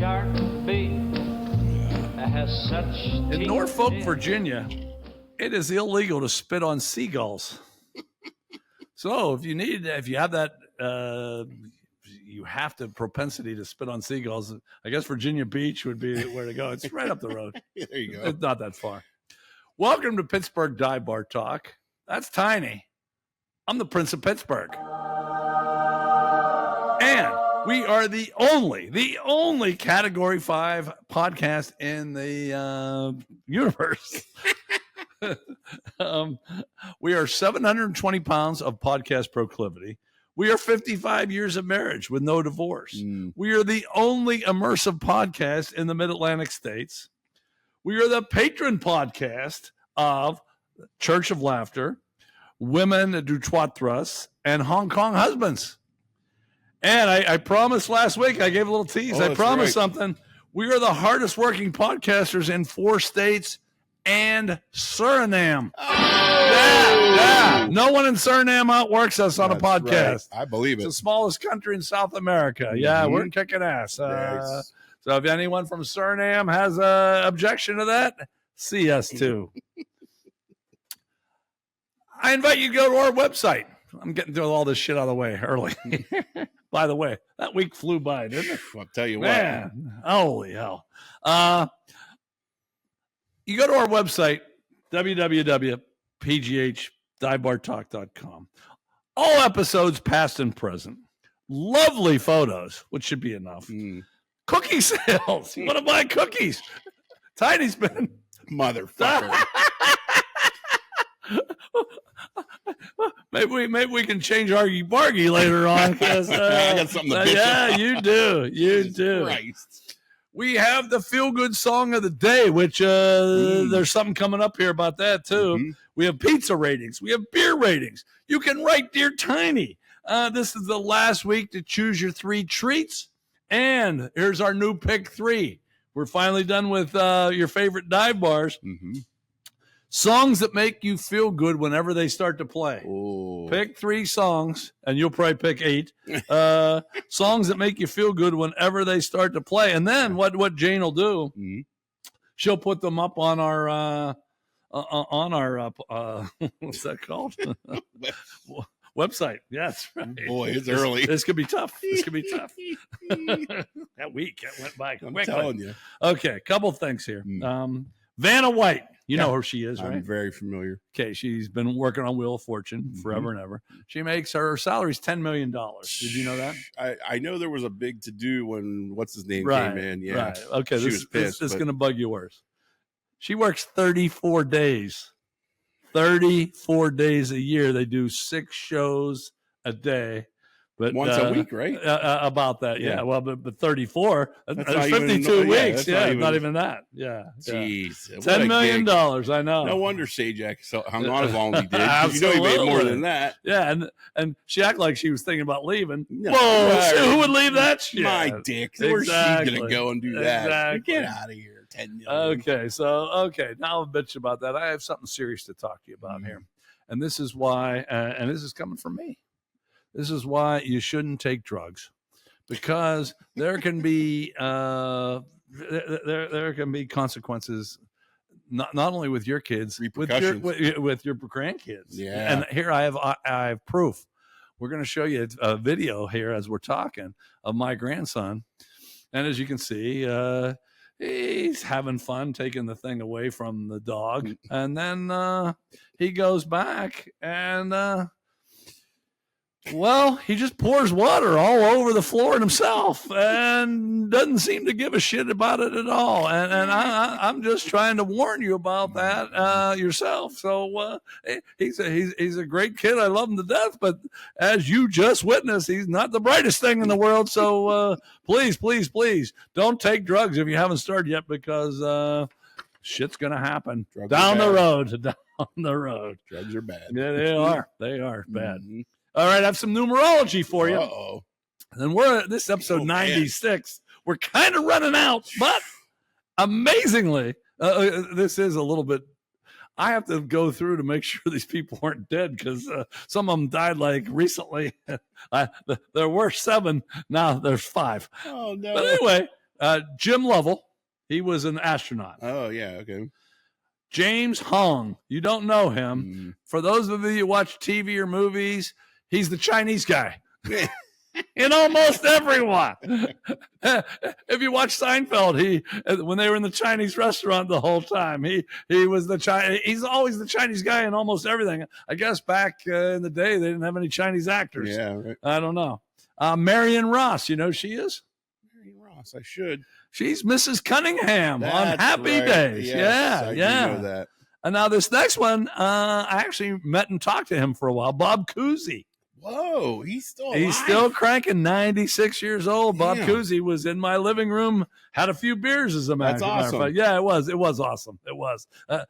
shark bait has such In Norfolk, Virginia, it is illegal to spit on seagulls. So if you have that, you have the propensity to spit on seagulls. I guess Virginia Beach would be where to go. It's right up the road. There you go. It's not that far. Welcome to Pittsburgh Dive Bar Talk. That's tiny. I'm the Prince of Pittsburgh. And we are the only Category 5 podcast in the universe. We are 720 pounds of podcast proclivity. We are 55 years of marriage with no divorce. We are the only immersive podcast in the Mid-Atlantic states. We are the patron podcast of Church of Laughter, Women du Trois, and Hong Kong Husbands. And I promised last week, I gave a little tease. I promised something. We are the hardest working podcasters in 4 states and Suriname. Yeah. No one in Suriname outworks us on a podcast. Right. I believe it. It's the smallest country in South America. Yeah, we're kicking ass. Yes. So if anyone from Suriname has an objection to that, see us too. I invite you to go to our website. I'm getting through all this shit out of the way early. By the way, that week flew by, didn't it? I'll tell you Man, holy hell. You go to our website, www.pghdivebartalk.com. All episodes, past and present. Lovely photos, which should be enough. Cookie sales. You want to buy cookies? Tiny's been. Motherfucker. Maybe we can change Argy Bargy later on. I got something to bitch about. You do. You do. Christ. We have the feel-good song of the day, which there's something coming up here about that, too. We have pizza ratings. We have beer ratings. You can write Dear Tiny. This is the last week to choose your 3 treats. And here's our new pick 3. We're finally done with your favorite dive bars. Songs that make you feel good whenever they start to play. Ooh. Pick 3 songs, and you'll probably pick 8. Songs that make you feel good whenever they start to play. And then what Jane will do, she'll put them up on our what's that called? Website. Yes, right. Boy, it's early. This could be tough. That week it went by quickly. I'm telling you. Okay, couple things here. Vanna White. You know who she is, right? I'm very familiar. Okay, she's been working on Wheel of Fortune forever and ever. She makes her salary's $10 million. Did you know that? I know there was a big to do when what's his name came in. Yeah. Right. Okay, this is going to bug you worse. She works 34 days. 34 days a year. They do 6 shows a day. But once a week, right? About that, yeah. Well, but 34, that's 52 weeks. Yeah, not even that. Yeah. Jeez. $10 million, I know. No wonder Sajak hung on as long as he did. You know he made more than that. Yeah, and she acted like she was thinking about leaving. No, whoa, who would leave that shit? My dick. Exactly. Where's she going to go and do that? Exactly. Get out of here. 10 million. Okay, now I'll bitch about that. I have something serious to talk to you about here. And this is why, and this is coming from me. This is why you shouldn't take drugs, because there can be there can be consequences, not only with your kids, with your grandkids. Yeah. And here I have proof. We're going to show you a video here as we're talking of my grandson, and as you can see, he's having fun taking the thing away from the dog, and then he goes back and. Well, he just pours water all over the floor himself and doesn't seem to give a shit about it at all. And I'm just trying to warn you about that yourself. So he's a great kid. I love him to death. But as you just witnessed, he's not the brightest thing in the world. So please don't take drugs if you haven't started yet, because shit's going to happen down the road. Drugs are bad. Yeah, they are. They are bad. All right, I have some numerology for you. Uh-oh. And we're at this episode 96. We're kind of running out, but amazingly, this is a little bit. I have to go through to make sure these people aren't dead, because some of them died like recently. There were 7, now there's 5. Oh no! But anyway, Jim Lovell. He was an astronaut. Oh, yeah. Okay. James Hong. You don't know him. For those of you who watch TV or movies, he's the Chinese guy. In almost everyone. If you watch Steinfeld, when they were in the Chinese restaurant the whole time, he was he's always the Chinese guy in almost everything. I guess back in the day they didn't have any Chinese actors. Yeah, right. I don't know. Marian Ross, you know who she is? Marian Ross, I should. She's Mrs. Cunningham on Happy right. Days. Yes, I yeah. do know that. And now this next one, I actually met and talked to him for a while. Bob Cousy. Whoa, he's still alive. He's still cranking, 96 years old. Bob Cousy was in my living room, had a few beers as a matter of fact. Awesome. Yeah, it was awesome. It was.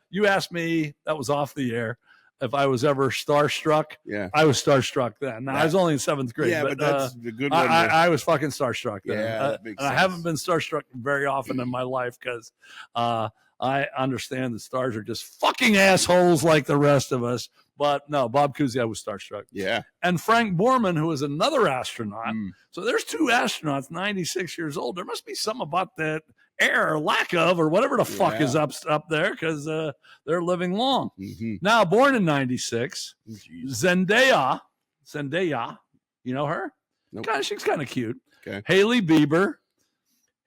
You asked me, that was off the air, if I was ever starstruck. Yeah. I was starstruck then. Now, I was only in 7th grade. Yeah, but that's a good one. I was fucking starstruck then. Yeah, that makes sense. I haven't been starstruck very often in my life because I understand that stars are just fucking assholes like the rest of us. But no, Bob Cousy, I was starstruck. Yeah. And Frank Borman, who is another astronaut. So there's 2 astronauts, 96 years old. There must be something about that air or lack of or whatever the fuck is up there because they're living long. Now, born in 96, Zendaya, you know her? Nope. She's kind of cute. Okay. Hailey Bieber,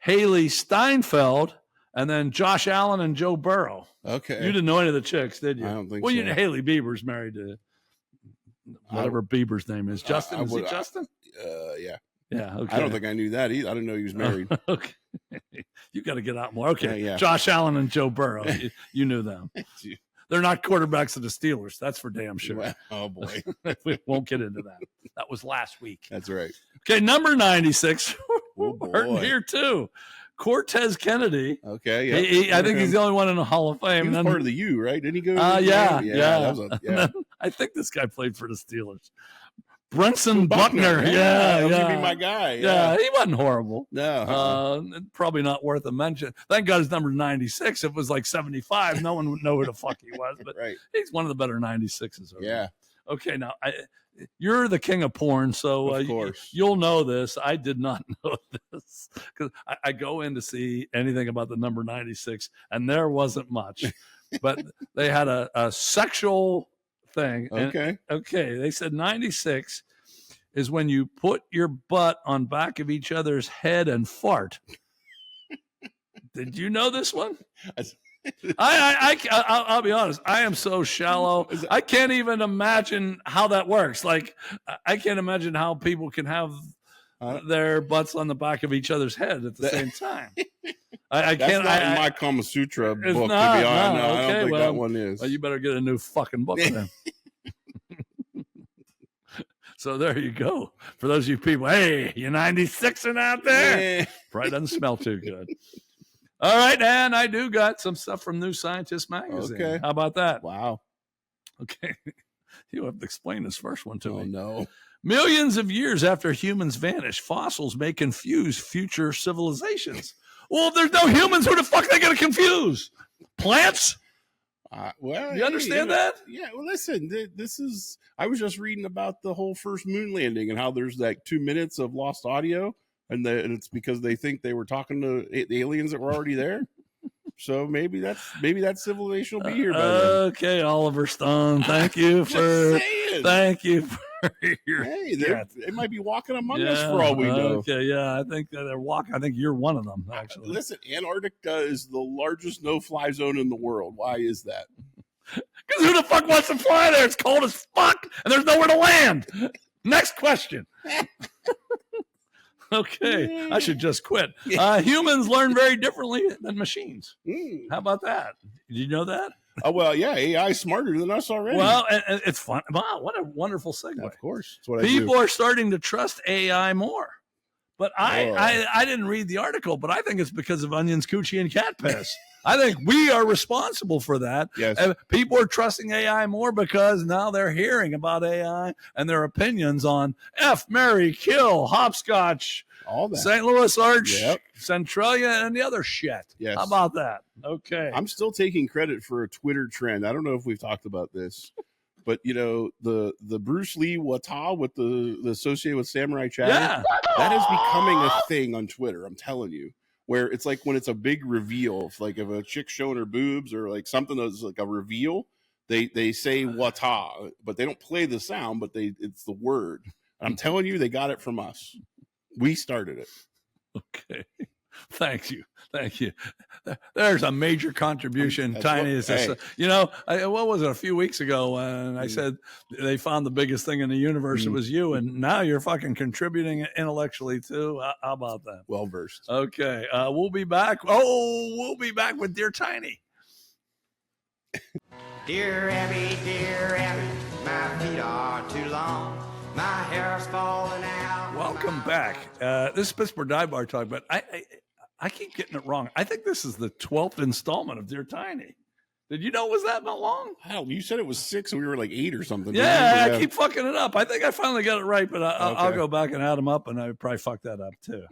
Hailee Steinfeld, and then Josh Allen and Joe Burrow. Okay. You didn't know any of the chicks, did you? I don't think so. So. Well, Hailey Bieber's married to whatever Bieber's name is. Justin? Is he Justin? Yeah. Yeah. Okay. I don't think I knew that either. I didn't know he was married. Okay. You got to get out more. Okay. Yeah. Josh Allen and Joe Burrow. You knew them. They're not quarterbacks of the Steelers. That's for damn sure. Oh, boy. We won't get into that. That was last week. That's right. Okay. Number 96. Oh, Hurting here too. Cortez Kennedy. Okay. Yeah. I think he's the only one in the Hall of Fame. He was part of the U, right? Didn't he go? Yeah. Yeah. I think this guy played for the Steelers. Brentson Buckner. Buckner. That was gonna be my guy. Yeah, he wasn't horrible. No. Probably not worth a mention. Thank God his number 96. If it was like 75, no one would know who the fuck he was. But right. He's one of the better 96s. Yeah. Okay, now you're the king of porn, so of course. You'll know this. I did not know this because I go in to see anything about the number 96, and there wasn't much. But they had a sexual thing. Okay. Okay. They said 96 is when you put your butt on back of each other's head and fart. Did you know this one? I'll be honest. I am so shallow. I can't even imagine how that works. Like, I can't imagine how people can have their butts on the back of each other's head at the same time. I can't. That's not in my Kama Sutra book, not, to be honest. No, I don't think that one is. Well, you better get a new fucking book then. So there you go. For those of you people, hey, you 96ing out there? Probably doesn't smell too good. All right, and I do got some stuff from New Scientist magazine. Okay. How about that? Wow. Okay. You have to explain this first one to me. Oh, no. Millions of years after humans vanish, fossils may confuse future civilizations. Well, if there's no humans, who the fuck are they going to confuse? Plants? Well, you understand that? Yeah. Well, listen, this is, I was just reading about the whole first moon landing and how there's like 2 minutes of lost audio. And it's because they think they were talking to the aliens that were already there. So maybe that civilization will be here by then. Okay, Oliver Stone. Thank you for your. Hey, they might be walking among us for all we know. Okay, yeah, I think they're walking. I think you're one of them, actually. Listen, Antarctica is the largest no-fly zone in the world. Why is that? Because who the fuck wants to fly there? It's cold as fuck, and there's nowhere to land. Next question. Okay, I should just quit. Humans learn very differently than machines. How about that? Did you know that? Oh, well, yeah, AI is smarter than us already. Well, and it's fun. Wow, what a wonderful segue. Of course. That's what People are starting to trust AI more. But I didn't read the article, but I think it's because of onions, coochie, and cat piss. I think we are responsible for that. Yes. And people are trusting AI more because now they're hearing about AI and their opinions on F, marry, kill, hopscotch, all that. St. Louis Arch, Centralia, and the other shit. Yes. How about that? Okay. I'm still taking credit for a Twitter trend. I don't know if we've talked about this, but you know, the Bruce Lee Wata with the associated with Samurai Chowder, that is becoming a thing on Twitter. I'm telling you. where it's like when it's a big reveal, if a chick showing her boobs or like something that's like a reveal, they say wata, but they don't play the sound, but it's the word. I'm telling you, they got it from us. We started it. Okay. Thank you. There's a major contribution. Tiny is this. What was it, a few weeks ago when I said they found the biggest thing in the universe? It was you, and now you're fucking contributing intellectually too. How about that? Well versed. Okay. We'll be back. We'll be back with Dear Tiny. Dear Abby, my feet are too long. My hair's falling out. Welcome back. This is Pittsburgh Dive Bar Talk, but I keep getting it wrong. I think this is the 12th installment of Dear Tiny. Did you know it was that long? Hell, you said it was 6 and we were like 8 or something. Yeah, I keep fucking it up. I think I finally got it right, but I'll go back and add them up, and I probably fucked that up too.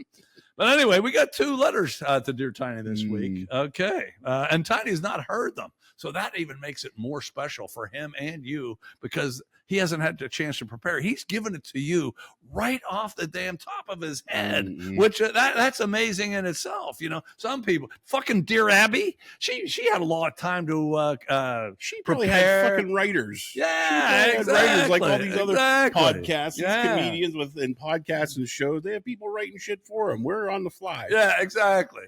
But anyway, we got 2 letters to Dear Tiny this week. Okay. And Tiny's not heard them. So that even makes it more special for him and you because he hasn't had a chance to prepare. He's given it to you right off the damn top of his head, which that's amazing in itself. Some people, fucking Dear Abby, she had a lot of time to she probably had fucking writers. Yeah, exactly. Writers like all these other podcasts, these comedians in podcasts and shows. They have people writing shit for them. We're on the fly. Yeah, exactly.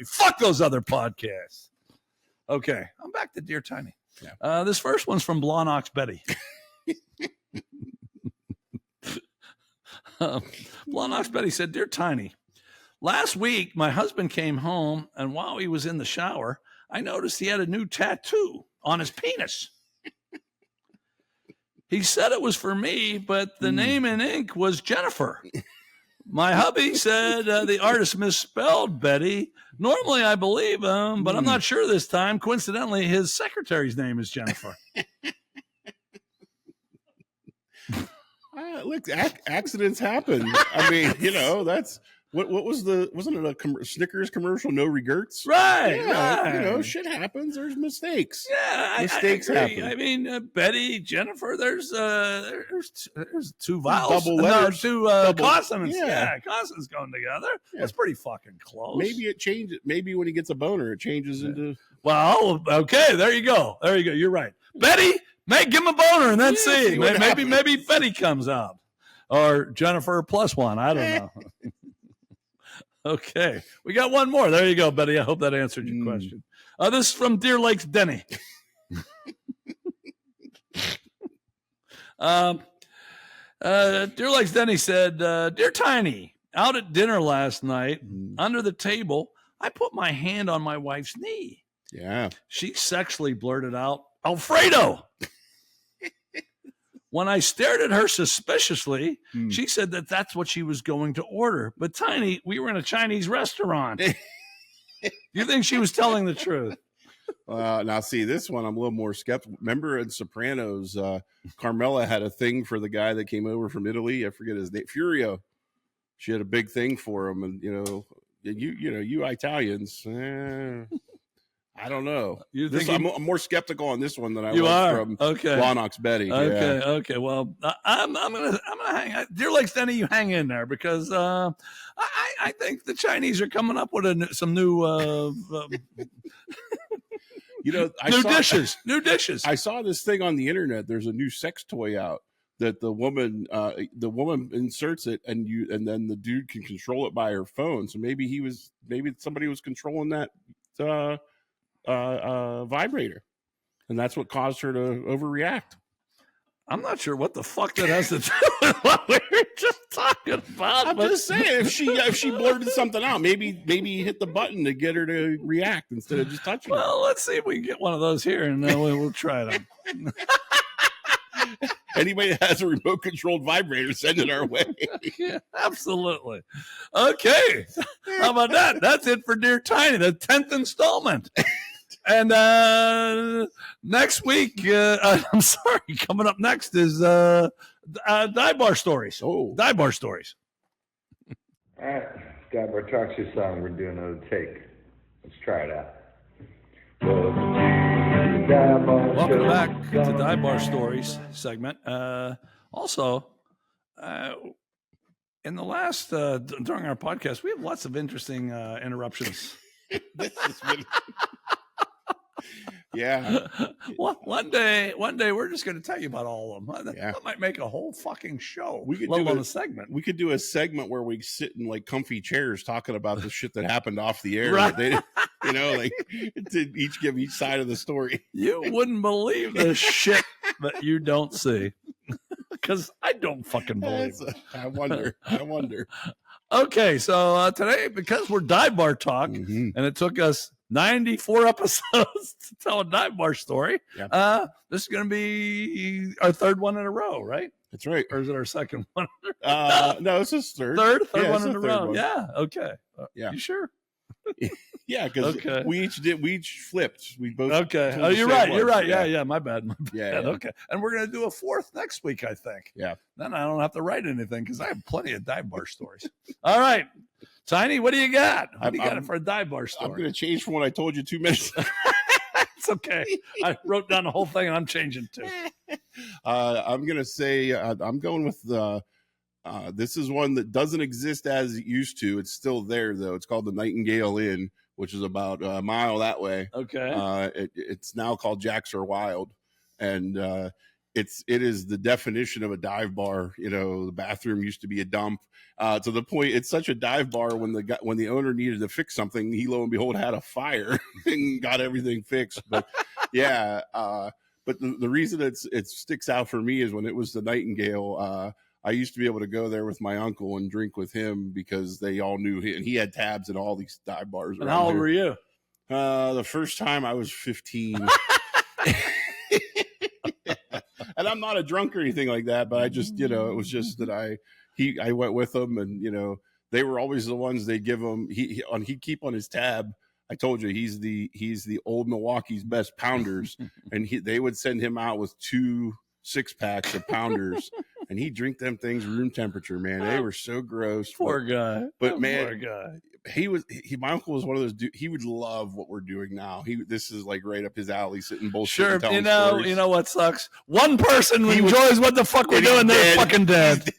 Fuck those other podcasts. Okay, I'm back to Dear Tiny. Yeah. This first one's from Blawnox Betty. Blawnox Betty said, Dear Tiny, last week my husband came home, and while he was in the shower, I noticed he had a new tattoo on his penis. He said it was for me, but the name in ink was Jennifer. My hubby said the artist misspelled Betty. Normally I believe him, but I'm not sure this time. Coincidentally, his secretary's name is Jennifer. Look, accidents happen. I mean, that's what was wasn't it a Snickers commercial? No regrets, right? Yeah, right. Shit happens. There's mistakes. Yeah, mistakes happen. I mean, Betty, Jennifer. There's 2 vowels, double letters, 2 consonants. Yeah, consonants going together. Yeah. That's pretty fucking close. Maybe it changes. Maybe when he gets a boner, it changes into. Well, okay, there you go. You're right, Betty. Give him a boner and then see. Maybe Betty comes out. Or Jennifer +1. I don't know. Okay. We got one more. There you go, Betty. I hope that answered your question. This is from Deer Lakes Denny. Deer Lakes Denny said, Dear Tiny, out at dinner last night, under the table, I put my hand on my wife's knee. Yeah. She sexually blurted out, Alfredo. When I stared at her suspiciously, she said that's what she was going to order. But Tiny, we were in a Chinese restaurant. You think she was telling the truth? Now, see, this one I'm a little more skeptical. Remember in Sopranos, Carmela had a thing for the guy that came over from Italy. I forget his name. Furio. She had a big thing for him. And, you Italians, I don't know. I'm more skeptical on this one than I was from Blawnox Betty. Okay. Well, I'm gonna hang. Dear Lakes Denny, you hang in there because I think the Chinese are coming up with some new new dishes. I saw this thing on the internet. There's a new sex toy out that the woman inserts it and then the dude can control it by her phone. So maybe somebody was controlling that vibrator, and that's what caused her to overreact. I'm not sure what the fuck that has to do with what we were just talking about. I'm just saying, if she blurted something out, maybe you hit the button to get her to react instead of just touching. Well, let's see if we can get one of those here, and then we'll try them. Anybody that has a remote controlled vibrator, send it our way. Yeah, absolutely. Okay. How about that? That's it for Dear Tiny, the 10th installment. And next week, I'm sorry, coming up next is Dive Bar Stories. Oh, Dive Bar Stories. All right, Dive Bar Talk's your song. We're doing another take. Let's try it out. Welcome back to Dive Bar Stories segment. Also, In the last during our podcast, we have lots of interesting interruptions. This has been... Yeah. Well, one day we're just going to tell you about all of them. Yeah. That might make a whole fucking show. We could let do alone a a segment. We could do a segment where we sit in like comfy chairs talking about the shit that happened off the air. Right. They, you know, like to give each side of the story. You wouldn't believe the shit that you don't see, because I don't fucking believe it. I wonder. Okay, so today, because we're Dive Bar Talk, and it took us 94 episodes to tell a dive bar story, this is going to be our third one in a row, right? That's right. Or is it our second one? No, it's his third. Third Yeah, one in a row. one. Yeah, okay. Yeah. You sure? Yeah, because Okay. we each flipped. We both. Okay. told Oh, the you're same right. one. You're right. Yeah, my bad. Yeah. Okay. And we're going to do a fourth next week, I think. Yeah. Then I don't have to write anything because I have plenty of dive bar stories. All right. Tiny, what do you got? What do you got for a dive bar story? I'm going to change from what I told you 2 minutes. It's okay. I wrote down the whole thing and I'm changing too. I'm going to say I'm going with this is one that doesn't exist as it used to. It's still there though. It's called the Nightingale Inn, which is about a mile that way. Okay. It's now called Jack's or Wild, and it is the definition of a dive bar. You know, the bathroom used to be a dump. To the point, it's such a dive bar when the owner needed to fix something, he lo and behold had a fire and got everything fixed. But yeah, but the reason it sticks out for me is when it was the Nightingale. I used to be able to go there with my uncle and drink with him because they all knew him, and he had tabs at all these dive bars. And how old were you? The first time I was 15. And I'm not a drunk or anything like that, but I just, it was just that I went with them, and they were always the ones they give him. He'd keep on his tab. I told you he's the old Milwaukee's best pounders, and they would send him out with 2 6-packs of pounders, and he'd drink them things room temperature. Man, they were so gross. Poor guy. But man, poor guy. My uncle was one of those dudes. He would love what we're doing now. This is like right up his alley, sitting bullshit. Sure, and telling you stories. know what sucks? One person who enjoys what the fuck we're doing, they're fucking dead.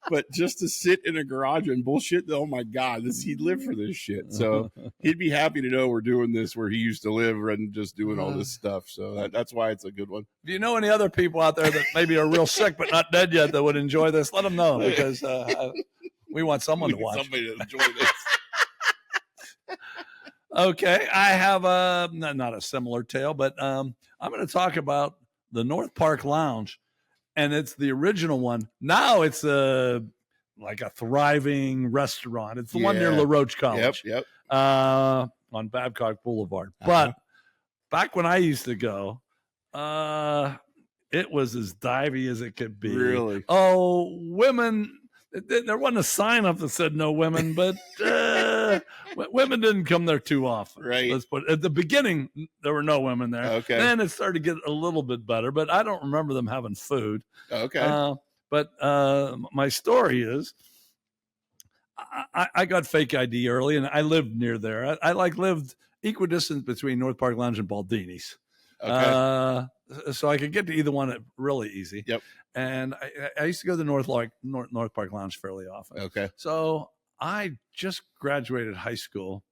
But just to sit in a garage and bullshit, oh my God, he'd live for this shit. So he'd be happy to know we're doing this where he used to live and just doing all this stuff. So that's why it's a good one. Do you know any other people out there that maybe are real sick but not dead yet that would enjoy this? Let them know, because we want someone to watch. Somebody to enjoy this. Okay, I have not a similar tale, but I'm going to talk about the North Park Lounge. And it's the original one. Now it's like a thriving restaurant. It's the one near LaRoche College. Yep. On Babcock Boulevard. But back when I used to go, it was as divey as it could be. Really? Oh, women. There wasn't a sign up that said no women, but women didn't come there too often. Right. Let's put at the beginning there were no women there. Okay. Then it started to get a little bit better, but I don't remember them having food. Okay. But my story is, I got fake ID early, and I lived near there. I lived equidistant between North Park Lounge and Baldini's. Okay. So I could get to either one really easy. Yep. And I used to go to North Park Lounge fairly often. Okay. So I just graduated high school,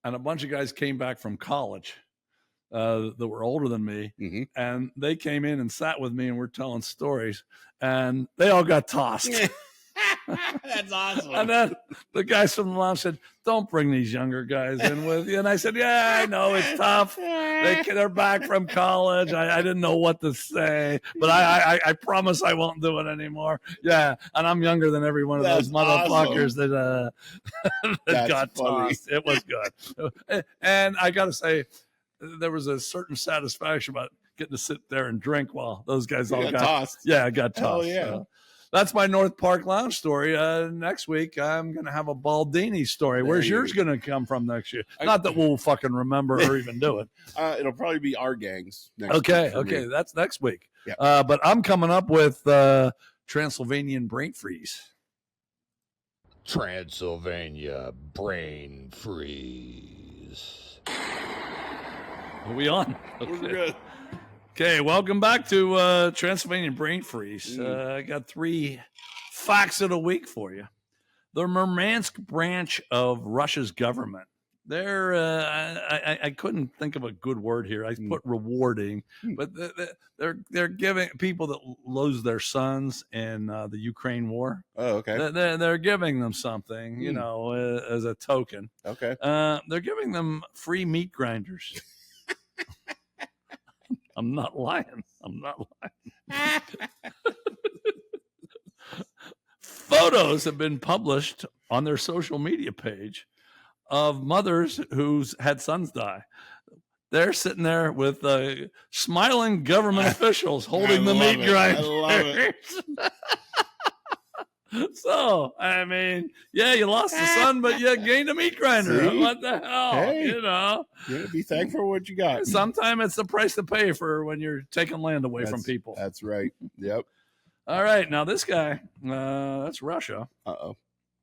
and a bunch of guys came back from college that were older than me, and they came in and sat with me, and we're telling stories, and they all got tossed. That's awesome. And then the guys from the lounge said, "Don't bring these younger guys in with you." And I said, "Yeah, I know it's tough. They're back from college. I didn't know what to say, but I promise I won't do it anymore." Yeah, and I'm younger than every one of those motherfuckers that got tossed. It was good, and I got to say, there was a certain satisfaction about getting to sit there and drink while those guys all got tossed. Yeah, I got tossed. Hell yeah. So. That's my North Park Lounge story. Next week, I'm going to have a Baldini story. Where's yours going to come from next year? Not that we'll fucking remember or even do it. It'll probably be our gangs next Okay, week. okay. That's next week. Yeah. But I'm coming up with Transylvanian Brain Freeze. Transylvania Brain Freeze. Are we on? We're good. Okay, welcome back to Transylvanian Brain Freeze. I got 3 facts of the week for you. The Murmansk branch of Russia's government. They're I couldn't think of a good word here. I put rewarding, but they're giving people that lose their sons in the Ukraine war. Oh, okay. They're giving them something, you know, as a token. Okay. They're giving them free meat grinders. I'm not lying. Photos have been published on their social media page of mothers who's had sons die. They're sitting there with smiling government officials holding the meat grinders. I love it. So, I mean, yeah, you lost a son, but you gained a meat grinder. See? What the hell? Hey. You know, You gotta be thankful for what you got. sometimes it's the price to pay for when you're taking land away from people. That's right. Yep. All right. Now, this guy, that's Russia. Uh-oh.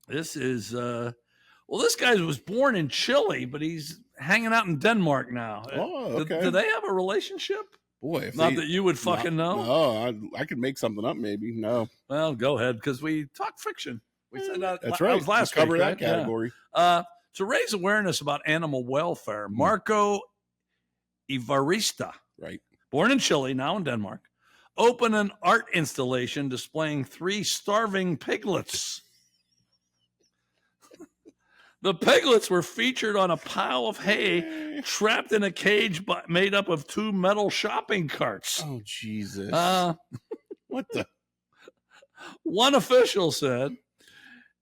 This is, this guy was born in Chile, but he's hanging out in Denmark now. Oh, okay. Do they have a relationship? Boy, if Not they- that you would fucking know. No, I could make something up maybe. No. Well, go ahead, because we talk fiction. We said that. That's that right. was last Cover week, that right? Yeah. category. To raise awareness about animal welfare, Marco Ivarista, Right. born in Chile, now in Denmark, opened an art installation displaying 3 starving piglets. The piglets were featured on a pile of hay, trapped in a cage made up of 2 metal shopping carts. Oh, Jesus. What the? One official said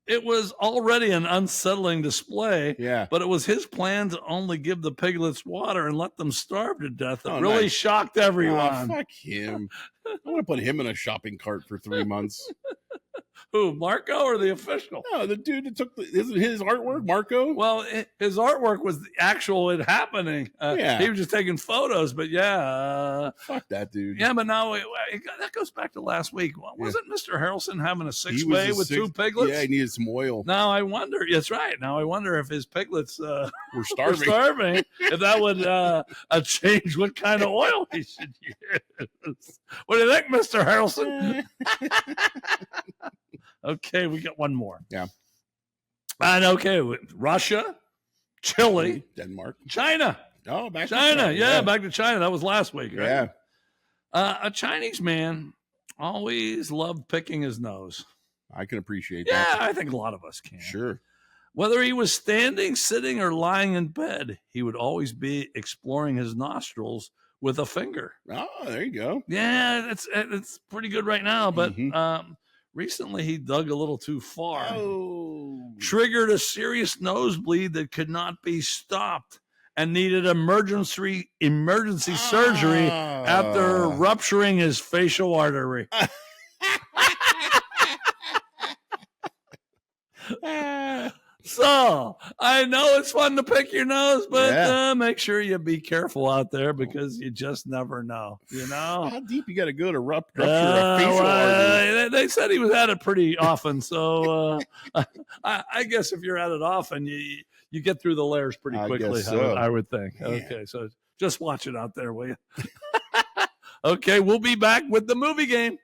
it was already an unsettling display, Yeah. but it was his plan to only give the piglets water and let them starve to death. That Oh, really nice. shocked Oh, everyone. fuck him. I want to put him in a shopping cart for 3 months. Who, Marco or the official? No, the dude that isn't his artwork, Marco? Well, his artwork was the actual it happening. Yeah. He was just taking photos, but yeah. Fuck that dude. Yeah, but now that goes back to last week. Wasn't Mr. Harrelson having a He 6-way was with 2 piglets? Yeah, he needed some oil. Now I wonder. That's right. Now I wonder if his piglets We're were starving. starving. If that would change what kind of oil he should use. What do you think, Mr. Harrelson? Okay, we got one more. Yeah. And okay, Russia, Chile, Denmark. China. Oh, back to China. Yeah, back to China. That was last week, right? Yeah. A Chinese man always loved picking his nose. I can appreciate Yeah, that. I think a lot of us can. Sure. Whether he was standing, sitting, or lying in bed, he would always be exploring his nostrils with a finger. Oh, there you go. Yeah, it's pretty good right now, but Mhm. recently he dug a little too far. Oh. Triggered a serious nosebleed that could not be stopped and needed emergency surgery after rupturing his facial artery. So I know it's fun to pick your nose, but make sure you be careful out there because you just never know. You know, How deep you got to go to rupture a facial artery? they said he was at it pretty often, so I guess if you're at it often, you get through the layers pretty I quickly. guess so. I would think. Yeah. Okay, so just watch it out there, will you? Okay, we'll be back with the movie game.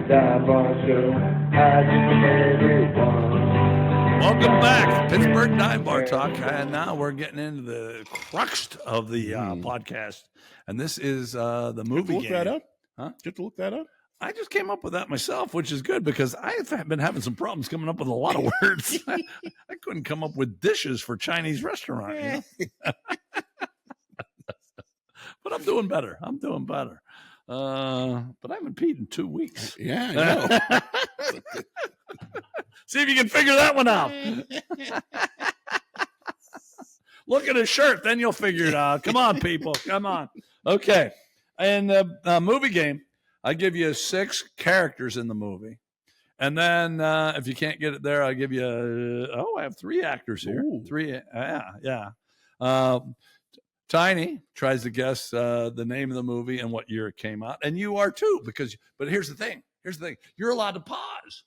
Dive Bar Show. I just everyone. Welcome back, Pittsburgh Dive Bar Talk, and now we're getting into the crux of the podcast, and this is the movie Look game. that up? Huh? Did you have to look that up? I just came up with that myself, which is good because I've been having some problems coming up with a lot of words. I couldn't come up with dishes for Chinese restaurant, you know? But I'm doing better. But I haven't peed in 2 weeks. Yeah, I know. See if you can figure that one out. Look at his shirt, then you'll figure it out. Come on, people. Come on. Okay. And the movie game, I give you 6 characters in the movie. And then if you can't get it there, I'll give you, I have 3 actors here. Ooh. 3, yeah. Tiny tries to guess the name of the movie and what year it came out. And you are too, but here's the thing. You're allowed to pause.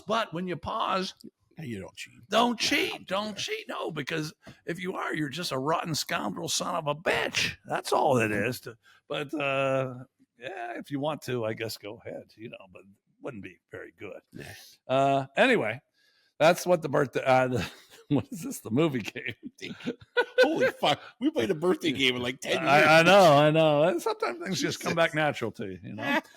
But when you pause, You don't cheat. Don't cheat. Don't cheat. No, because if you are, you're just a rotten scoundrel son of a bitch. That's all it is. But yeah, if you want to, I guess go ahead. But it wouldn't be very good. Yeah. Anyway, that's what the birthday. What is this? The movie game? Holy fuck! We played a birthday game in like 10 years. I know. And sometimes things just come back natural to you.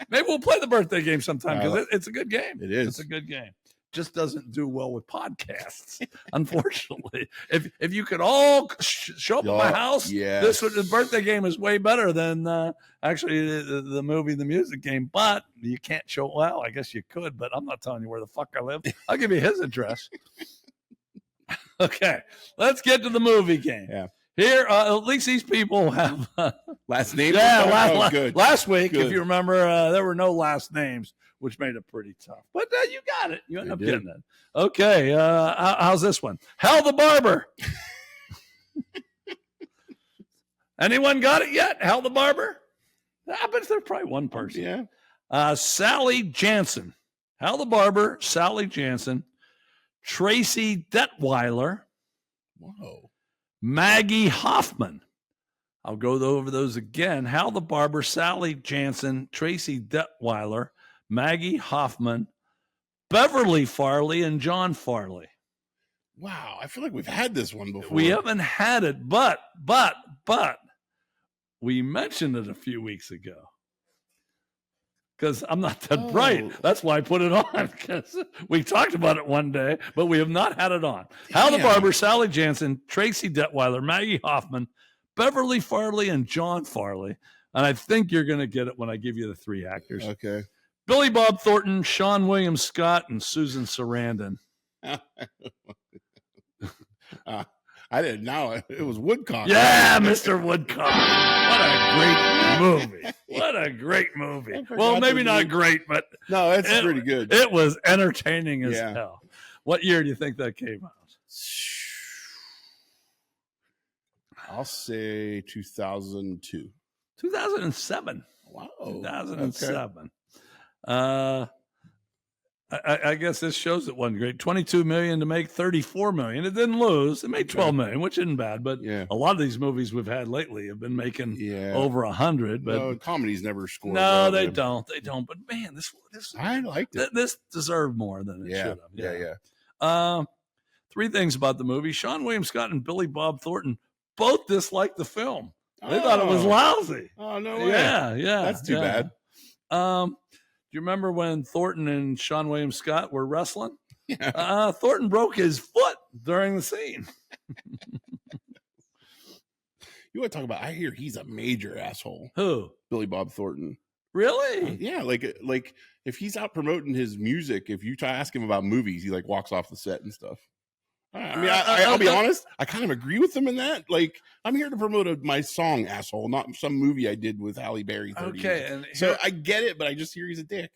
Maybe we'll play the birthday game sometime because it's a good game. It is. It's a good game. Just doesn't do well with podcasts, unfortunately. If you could all show up at my house, the birthday game is way better than actually the movie, the music game. But you can't show. Well, I guess you could, but I'm not telling you where the fuck I live. I'll give you his address. Okay, let's get to the movie game. Yeah. Here, at least these people have last names. Yeah, good. Last week, if you remember, there were no last names, which made it pretty tough. But you got it. You ended up getting it. Okay, how's this one? Hal the Barber. Anyone got it yet? Hal the Barber? I bet there's probably one person. Yeah. Sally Jansen. Hal the Barber, Sally Jansen. Tracy Detweiler. Whoa. Maggie Hoffman. I'll go over those again. Hal the Barber, Sally Jansen, Tracy Detweiler, Maggie Hoffman, Beverly Farley, and John Farley. Wow, I feel like we've had this one before. We haven't had it, but we mentioned it a few weeks ago. Because I'm not that bright. That's why I put it on. Because we talked about it one day, but we have not had it on. Hal the Barber, Sally Jansen, Tracy Detweiler, Maggie Hoffman, Beverly Farley, and John Farley. And I think you're going to get it when I give you the three actors. Okay. Billy Bob Thornton, Sean William Scott, and Susan Sarandon. I didn't know it was Woodcock. Yeah, Mr. Woodcock. What a great movie. What a great movie. Well, maybe not great, but no, it's pretty good. It was entertaining as hell. What year do you think that came out? I'll say 2002. 2007. Wow. 2007. Okay. I guess this shows it wasn't great. $22 million to make $34 million. It didn't lose. It made $12 million, which isn't bad. But a lot of these movies we've had lately have been making over 100. But comedies never score. No, they don't. They don't. But man, this I liked it. This deserved more than it should have. Yeah. Three things about the movie: Sean William Scott and Billy Bob Thornton both disliked the film. They thought it was lousy. Oh no way! Yeah. That's too bad. Do you remember when Thornton and Sean William Scott were wrestling? Yeah. Thornton broke his foot during the scene. You want to talk about? I hear he's a major asshole. Who? Billy Bob Thornton. Really? Yeah, like if he's out promoting his music, if you try to ask him about movies, he like walks off the set and stuff. I mean, I'll be honest. I kind of agree with him in that. Like, I'm here to promote my song, asshole, not some movie I did with Halle Berry. And so I get it, but I just hear he's a dick.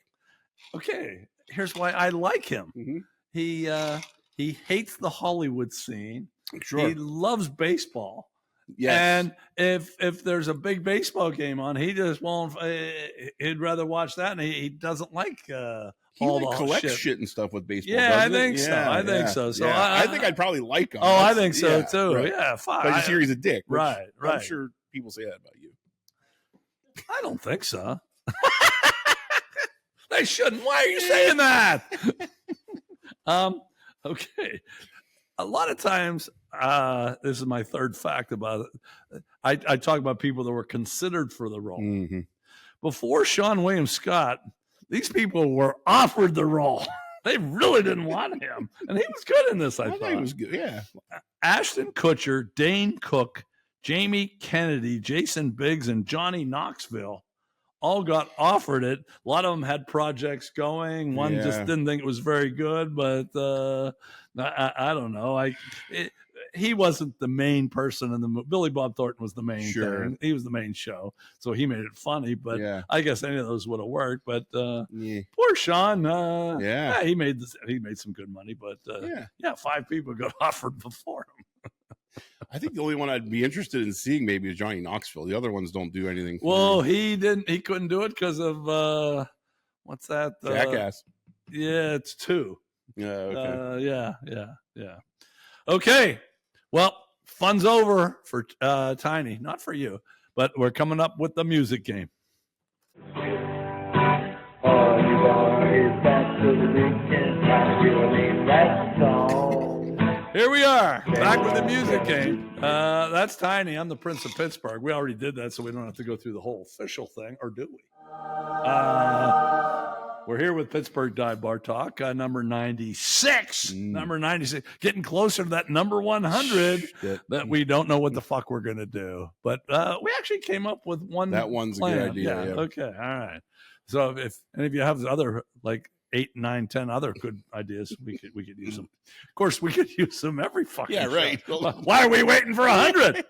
Okay, here's why I like him. Mm-hmm. He hates the Hollywood scene. Sure. He loves baseball. Yes. And if there's a big baseball game on, he just won't. He'd rather watch that, and he doesn't like. He collects shit and stuff with baseball. Yeah, I think so. I think so. So I think I'd probably like him. Oh, I think so too. Right. Yeah, fine. But I just hear he's a dick. Right. I'm sure people say that about you. I don't think so. They shouldn't. Why are you saying that? Okay. A lot of times, this is my third fact about it. I talk about people that were considered for the role. Mm-hmm. Before Sean William Scott, these people were offered the role. They really didn't want him. And he was good in this, I thought. He was good, yeah. Ashton Kutcher, Dane Cook, Jamie Kennedy, Jason Biggs, and Johnny Knoxville all got offered it. A lot of them had projects going. One just didn't think it was very good, but I don't know. He wasn't the main person in the movie. Billy Bob Thornton was the main thing. He was the main show, so he made it funny. But I guess any of those would have worked. But poor Sean. He made some good money. But 5 people got offered before him. I think the only one I'd be interested in seeing maybe is Johnny Knoxville. The other ones don't do anything. He couldn't do it because of what's that? Jackass. Yeah, it's 2. Okay. Yeah. Okay. Well, fun's over for Tiny. Not for you, but we're coming up with the music game. All you want is back to the weekend. Time to name that song. Here we are, back with the music game. That's Tiny. I'm the Prince of Pittsburgh. We already did that, so we don't have to go through the whole official thing, or do we? We're here with Pittsburgh Dive Bar Talk, number 96. Number 96. Getting closer to that number 100 that we don't know what the fuck we're going to do. But we actually came up with one. That one's plan. a good idea. Yeah. Okay. All right. So if any of you have other, like, 8, 9, 10 other good ideas, we could use them. Of course, we could use them every fucking show. Right. Why are we waiting for 100?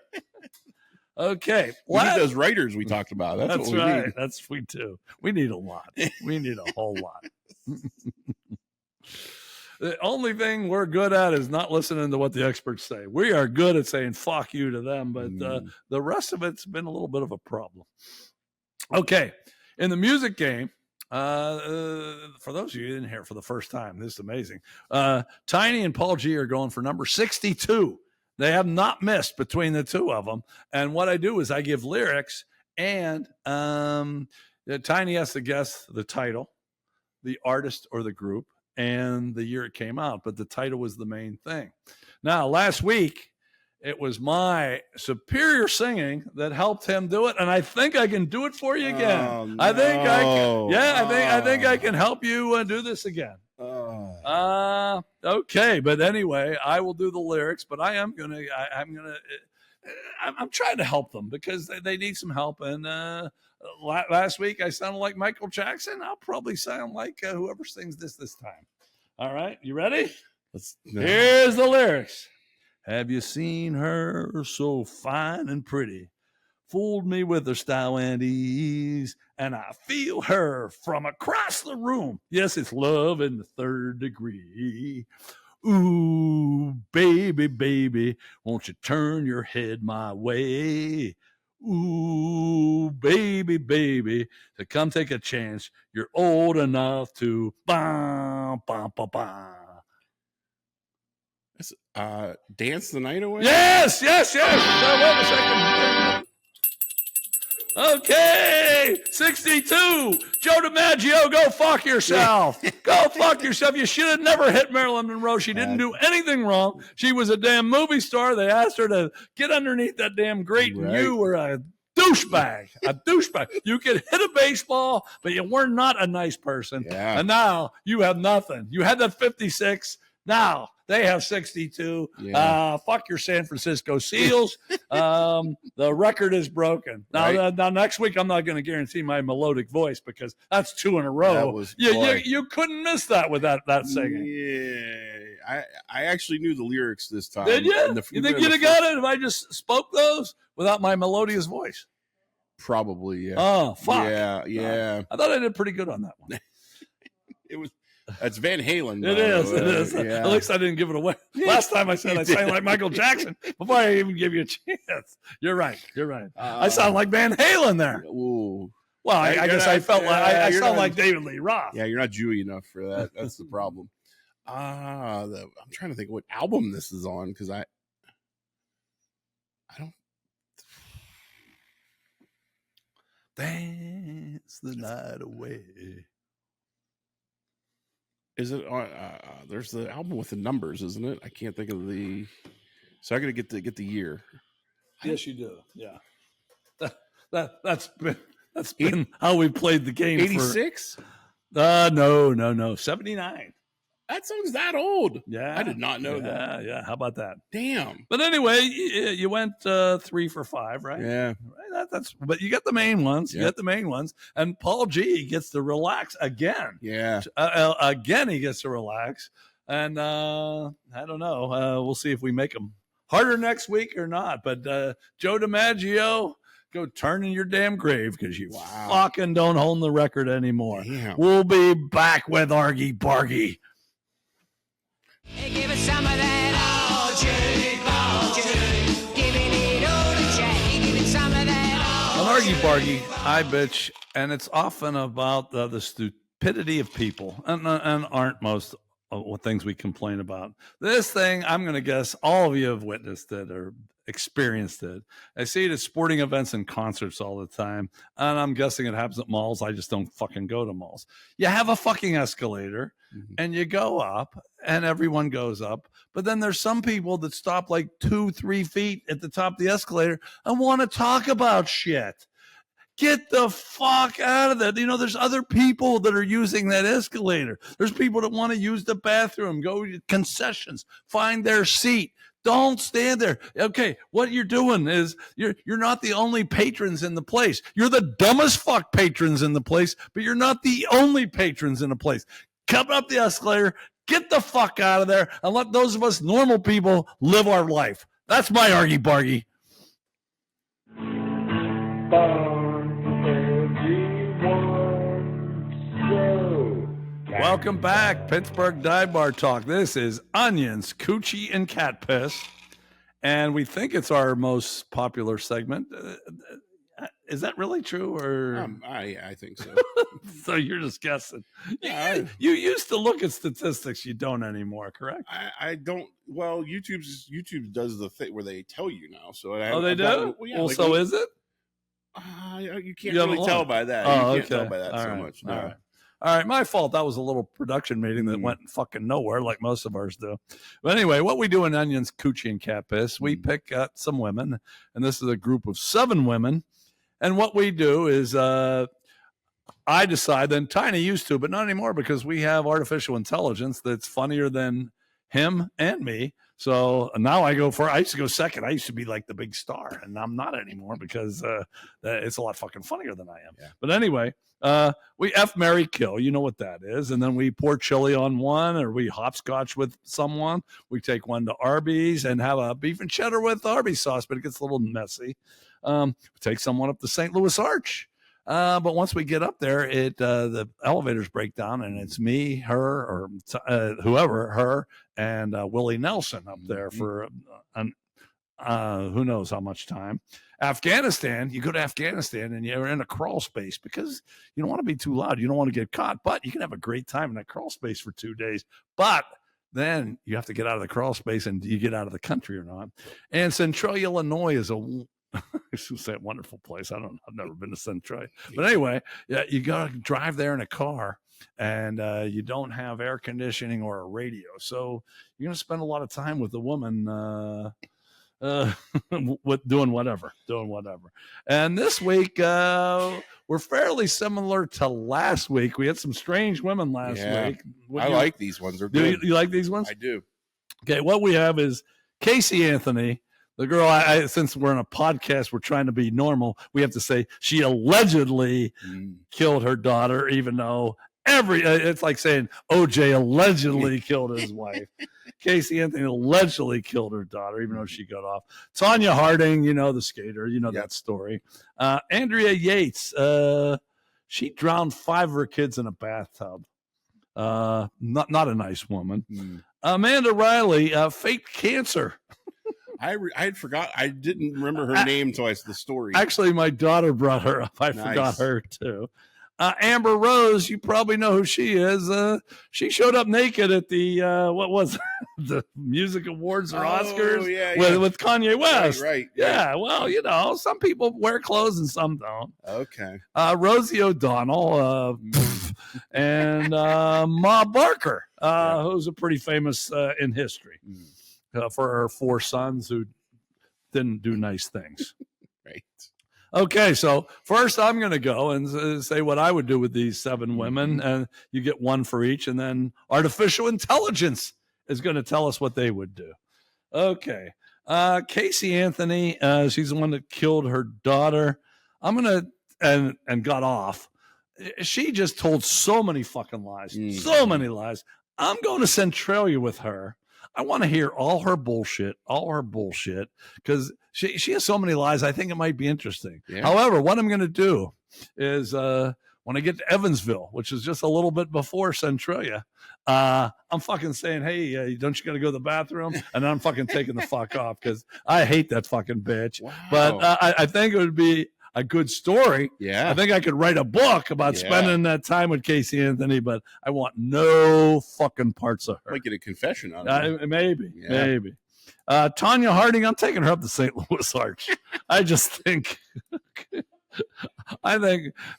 Okay. We need those writers we talked about. That's what we right. need. We do. We need a lot. We need a whole lot. The only thing we're good at is not listening to what the experts say. We are good at saying fuck you to them, but the rest of it's been a little bit of a problem. Okay. In the music game, for those of you who didn't hear it for the first time, this is amazing. Tiny and Paul G are going for number 62. They have not missed between the two of them. And what I do is I give lyrics, and Tiny has to guess the title, the artist or the group, and the year it came out. But the title was the main thing. Now, last week, it was my superior singing that helped him do it, and I think I can do it for you again. Oh, no. I think I can. Yeah, I think I can help you do this again. Okay, but anyway, I will do the lyrics, but I'm trying to help them because they need some help. And last week I sounded like Michael Jackson. I'll probably sound like whoever sings this time. All right, you ready? Here's the lyrics. Have you seen her so fine and pretty? Fooled me with her style and ease, and I feel her from across the room. Yes, it's love in the third degree. Ooh, baby, baby, won't you turn your head my way? Ooh, baby, baby, so come take a chance. You're old enough to bam, bam, bam, bam. Dance the Night Away? Yes. Wait a second. Okay, 62. Joe DiMaggio, go fuck yourself. Go fuck yourself. You should have never hit Marilyn Monroe. She didn't do anything wrong. She was a damn movie star. They asked her to get underneath that damn grate, and you were a douchebag. You could hit a baseball, but you were not a nice person. Yeah. And now you have nothing. You had that 56. Now they have 62. Yeah. Fuck your San Francisco Seals. The record is broken. Now, now next week, I'm not going to guarantee my melodic voice because that's 2 in a row. You couldn't miss that with that singing. Yeah. I actually knew the lyrics this time. Did you? You think you'd have got it if I just spoke those without my melodious voice? Probably, yeah. Oh, fuck. Yeah. I thought I did pretty good on that one. That's Van Halen. It is. Yeah. At least I didn't give it away. Last time I said I sound like Michael Jackson before I even give you a chance. You're right. I sound like Van Halen there. Ooh. Well, I guess I felt like I sound like David Lee Roth. Yeah, you're not Jewy enough for that. That's the problem. I'm trying to think what album this is on because I don't. Dance the night away. Is it on? There's the album with the numbers, isn't it? I can't think of the. So I got to get the year. Yes, you do. Yeah. That's been how we played the game. 86? No. 79. That song's that old. Yeah. I did not know that. Yeah. How about that? Damn. But anyway, you went 3 for 5, right? Yeah. Right. But you got the main ones. You got the main ones. And Paul G gets to relax again. Yeah. Again, he gets to relax. And I don't know. We'll see if we make him harder next week or not. But Joe DiMaggio, go turn in your damn grave because you fucking don't hold the record anymore. Damn. We'll be back with Argy Bargy. Hey, give us some of that all giving it all to Jack. Give it some of that all. On Argy Bargy, I bitch, and it's often about the stupidity of people, and aren't most what things we complain about. This thing, I'm going to guess all of you have witnessed it or experienced it. I see it at sporting events and concerts all the time, and I'm guessing it happens at malls. I just don't fucking go to malls. You have a fucking escalator, and you go up, and everyone goes up, but then there's some people that stop like 2-3 feet at the top of the escalator and want to talk about shit. Get the fuck out of that. You know, there's other people that are using that escalator. There's people that want to use the bathroom, go to concessions, find their seat. Don't stand there. Okay, what you're doing is you're not the only patrons in the place. You're the dumbest fuck patrons in the place, but you're not the only patrons in the place. Come up the escalator, get the fuck out of there, and let those of us normal people live our life. That's my argy-bargy. Welcome back, Pittsburgh Dive Bar Talk. This is Onions, Cootchie, and Cat Piss, and we think it's our most popular segment. Is that really true, or I think so. So you're just guessing? Yeah, you used to look at statistics. You don't anymore, correct? I don't. Well, YouTube does the thing where they tell you now. So they do. So is it? You can't really tell by that. You can't tell by that so much. No. All right, my fault. That was a little production meeting that went fucking nowhere, like most of ours do. But anyway, what we do in Onions, Cootchie, and Cat Piss, we pick some women, and this is a group of 7 women. And what we do is I decide, then Tiny used to, but not anymore because we have artificial intelligence that's funnier than him and me. So now I used to go second. I used to be like the big star, and I'm not anymore because it's a lot fucking funnier than I am. Yeah. But anyway, we F, marry, kill. You know what that is. And then we pour chili on one, or we hopscotch with someone. We take one to Arby's and have a beef and cheddar with Arby's sauce, but it gets a little messy. We take someone up the St. Louis Arch. But once we get up there, the elevators break down, and it's me, her, or whoever, her, and Willie Nelson up there for who knows how much time. Afghanistan, you go to Afghanistan, and you're in a crawl space because you don't want to be too loud. You don't want to get caught, but you can have a great time in that crawl space for 2 days. But then you have to get out of the crawl space, and you get out of the country or not. And Centralia, Illinois is it's a wonderful place. I've never been to Centralia, but anyway, yeah, you got to drive there in a car, and you don't have air conditioning or a radio, so you're going to spend a lot of time with the woman with doing whatever. And this week we're fairly similar to last week. We had some strange women last week. I like these ones. They're good. You like these ones? I do. Okay, what we have is Casey Anthony. The girl, since we're in a podcast, we're trying to be normal. We have to say she allegedly killed her daughter, even though it's like saying OJ allegedly killed his wife. Casey Anthony allegedly killed her daughter, even though she got off. Tonya Harding, the skater, that story. Andrea Yates, she drowned 5 of her kids in a bathtub. Not a nice woman. Amanda Riley faked cancer. I had forgot. I didn't remember her name until I saw the story. Actually, my daughter brought her up. I forgot her too. Amber Rose, you probably know who she is. She showed up naked at the what was it? The music awards or Oscars with Kanye West. Right. Yeah. Well, some people wear clothes and some don't. Okay. Rosie O'Donnell and Ma Barker, who's a pretty famous in history. For her 4 sons who didn't do nice things. Right. Okay, so first I'm going to go and say what I would do with these 7 women, and you get one for each, and then artificial intelligence is going to tell us what they would do. Okay. Casey Anthony, she's the one that killed her daughter. I'm going to, and got off. She just told so many fucking lies, so many lies. I'm going to Centralia with her. I want to hear all her bullshit, because she has so many lies. I think it might be interesting. Yeah. However, what I'm going to do is when I get to Evansville, which is just a little bit before Centralia, I'm fucking saying, hey, don't you got to go to the bathroom? And I'm fucking taking the fuck off because I hate that fucking bitch. Wow. But I think it would be, a good story. Yeah. I think I could write a book about spending that time with Casey Anthony, but I want no fucking parts of her. Might get a confession out of it. Maybe. Tonya Harding, I'm taking her up to St. Louis Arch. I just think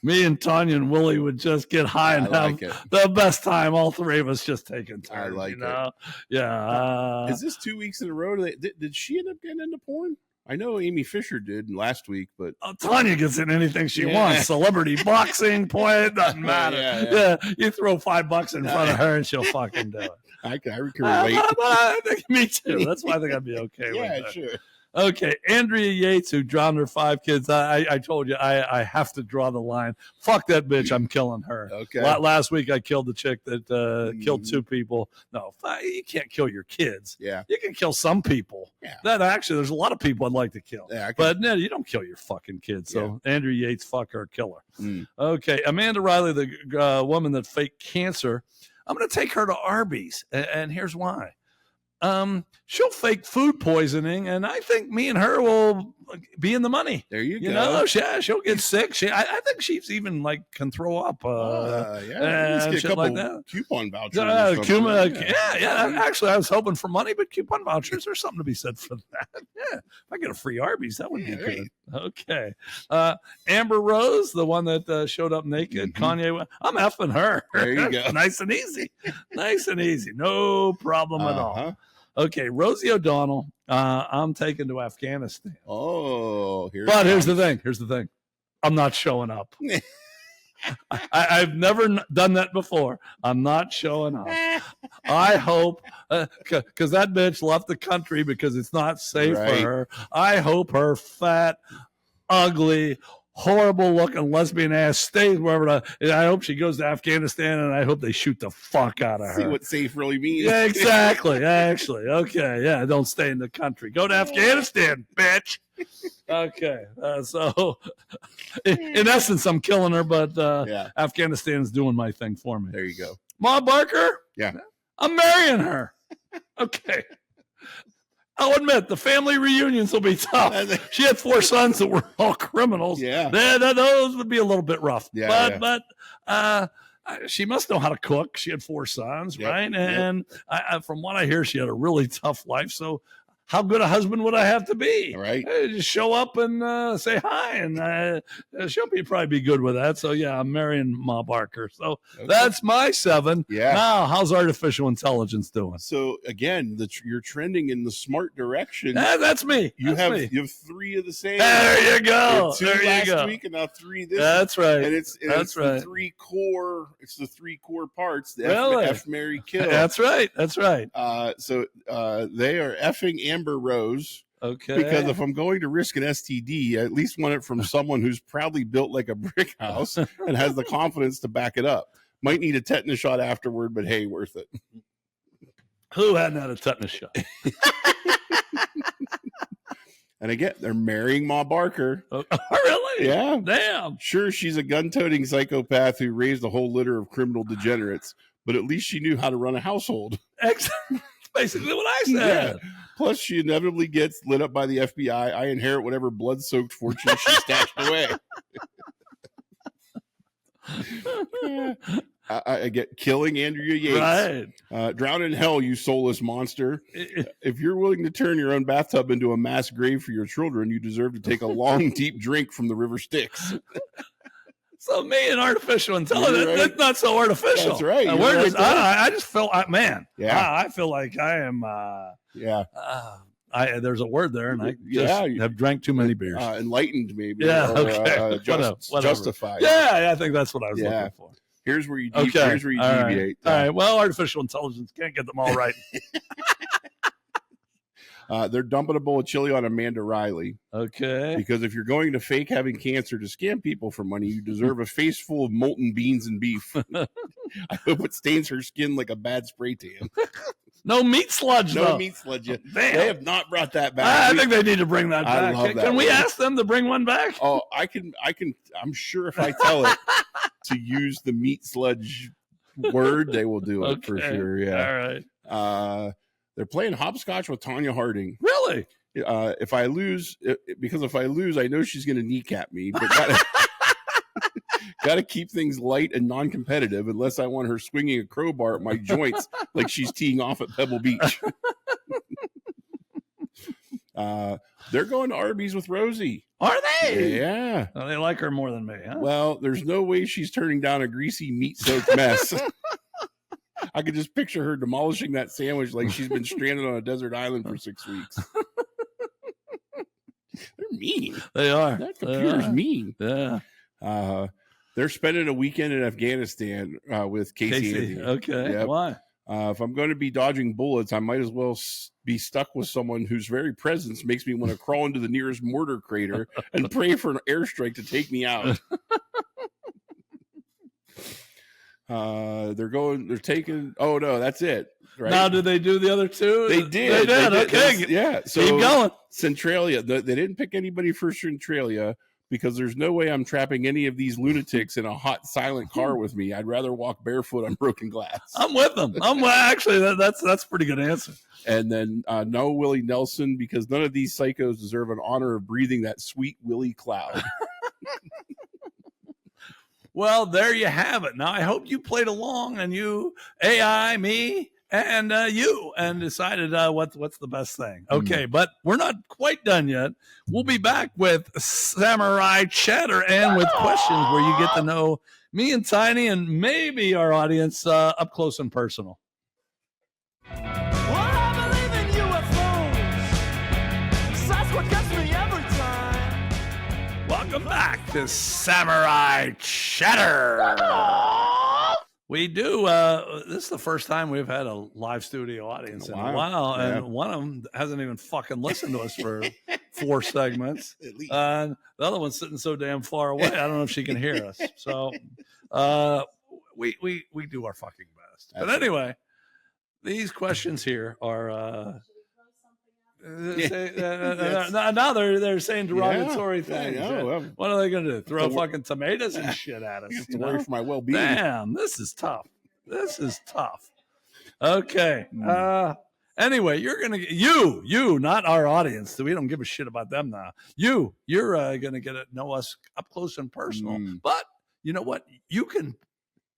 me and Tonya and Willie would just get high and have the best time. All three of us just taking turns. I like it. Yeah. Is this 2 weeks in a row? Did she end up getting into porn? I know Amy Fisher did last week, but Tonya gets in anything she wants. Celebrity boxing, it doesn't matter. Yeah, you throw $5 in front of her and she'll fucking do it. I can relate. I think me too. That's why I think I'd be okay with that. Sure. Okay, Andrea Yates, who drowned her 5 kids. I told you I have to draw the line. Fuck that bitch. I'm killing her. Okay. Last week I killed the chick that killed 2 people. No, you can't kill your kids. Yeah. You can kill some people. Yeah. There's a lot of people I'd like to kill. Yeah, but no, you don't kill your fucking kids. So Andrea Yates, fuck her, kill her. Okay, Amanda Riley, the woman that faked cancer. I'm going to take her to Arby's, and here's why. She'll fake food poisoning, and I think me and her will be in the money. There you go. You know, she'll get sick. I think she's even can throw up. Let's get a couple like that. coupon vouchers. Actually, I was hoping for money, but coupon vouchers, there's something to be said for that. Yeah, if I get a free Arby's, that would be good. Okay, Amber Rose, the one that showed up naked. Kanye, I'm effing her. There you go. Nice and easy. No problem at all. Okay, Rosie O'Donnell, I'm taking to Afghanistan. Oh, here's the thing. I'm not showing up. I've never done that before. I'm not showing up. I hope, because that bitch left the country because it's not safe for her. I hope her fat, ugly, horrible looking lesbian ass stays wherever. I hope she goes to Afghanistan, and I hope they shoot the fuck out of her. See what safe really means. Yeah, exactly. Actually, okay, yeah. Don't stay in the country. Go to Afghanistan, bitch. Okay, so in essence, I'm killing her, but Afghanistan's doing my thing for me. There you go, Ma Barker. Yeah, I'm marrying her. Okay. I'll admit, the family reunions will be tough. She had 4 sons that were all criminals. Yeah. Those would be a little bit rough. Yeah, but she must know how to cook. She had 4 sons, right? And from what I hear, she had a really tough life. So how good a husband would I have to be? Right. Just show up and say hi, and she'll probably be good with that. So, yeah, I'm marrying Ma Barker. So that's my 7. Yeah. Now, how's artificial intelligence doing? So, again, you're trending in the smart direction. That's me. You That's have 3 of the same. There you go. 2 last week and now 3 this week. That's right. And it's the 3 core. It's the 3 core parts. The F, Marry, Kill. That's right. So they are effing Amber Rose. Okay. Because if I'm going to risk an STD, I at least want it from someone who's probably built like a brick house and has the confidence to back it up. Might need a tetanus shot afterward, but hey, worth it. Who hadn't had a tetanus shot? And again, they're marrying Ma Barker. Oh, really? Yeah. Damn. Sure, she's a gun-toting psychopath who raised a whole litter of criminal degenerates, but at least she knew how to run a household. That's basically what I said. Yeah. Plus, she inevitably gets lit up by the FBI. I inherit whatever blood-soaked fortune she stashed away. I get killing Andrea Yates. Right. Drown in hell, you soulless monster. If you're willing to turn your own bathtub into a mass grave for your children, you deserve to take a long, deep drink from the river Styx. So me and artificial intelligence, that's not so artificial. That's right. I just feel, man. Yeah. I feel like I am. There's a word there, and I just have drank too many beers. Enlightened, maybe. Yeah. Or, Okay. Whatever. Justified. Yeah, I think that's what I was looking for. Here's where you deviate. All right. Well, artificial intelligence can't get them all right. They're dumping a bowl of chili on Amanda Riley. Okay. Because if you're going to fake having cancer to scam people for money, you deserve a face full of molten beans and beef. I hope it stains her skin like a bad spray tan. No meat sludge, though. No meat sludge. Damn. They have not brought that back. I think they need to bring that back. Love that can we ask them to bring one back? Oh, I can. I'm sure if I tell it to use the meat sludge word, they will do it for sure. Yeah. All right. They're playing hopscotch with Tonya Harding. Really? if I lose, because if I lose, I know she's going to kneecap me. But got to keep things light and non-competitive, unless I want her swinging a crowbar at my joints like she's teeing off at Pebble Beach. They're going to Arby's with Rosie. Are they? Yeah. Oh, they like her more than me, huh? Well, there's no way she's turning down a greasy meat-soaked mess. I could just picture her demolishing that sandwich like she's been stranded on a desert island for 6 weeks. They're mean. They are. That computer's mean. Yeah. They're spending a weekend in Afghanistan with Casey. Andy. Okay. Yep. Why? If I'm going to be dodging bullets, I might as well be stuck with someone whose very presence makes me want to crawl into the nearest mortar crater and pray for an airstrike to take me out. They're taking, oh no, that's it. Right? Now, did they do the other two? They did. Okay. Yeah. So keep going. Centralia, they didn't pick anybody for Centralia because there's no way I'm trapping any of these lunatics in a hot, silent car with me. I'd rather walk barefoot on broken glass. I'm with them. Actually, that's a pretty good answer. And then no Willie Nelson, because none of these psychos deserve an honor of breathing that sweet Willie cloud. Well, there you have it. Now, I hope you played along and you, AI, me, and you, and decided what's the best thing. Okay, but we're not quite done yet. We'll be back with Samurai Chatter and with questions where you get to know me and Tiny and maybe our audience up close and personal. Well, I believe in UFOs. That's what gets me every time. Welcome back to Samurai Chatter. We do. This is the first time we've had a live studio audience in a while, and one of them hasn't even fucking listened to us for 4 segments. And the other one's sitting so damn far away. I don't know if she can hear us. So we do our fucking best. But anyway, these questions here are. Now they're saying derogatory things. What are they going to do? Throw fucking tomatoes and shit at us? To worry for my well-being. Damn, this is tough. Okay. Anyway, you're gonna get you, not our audience. We don't give a shit about them now. You're gonna get to know us up close and personal. But you know what? You can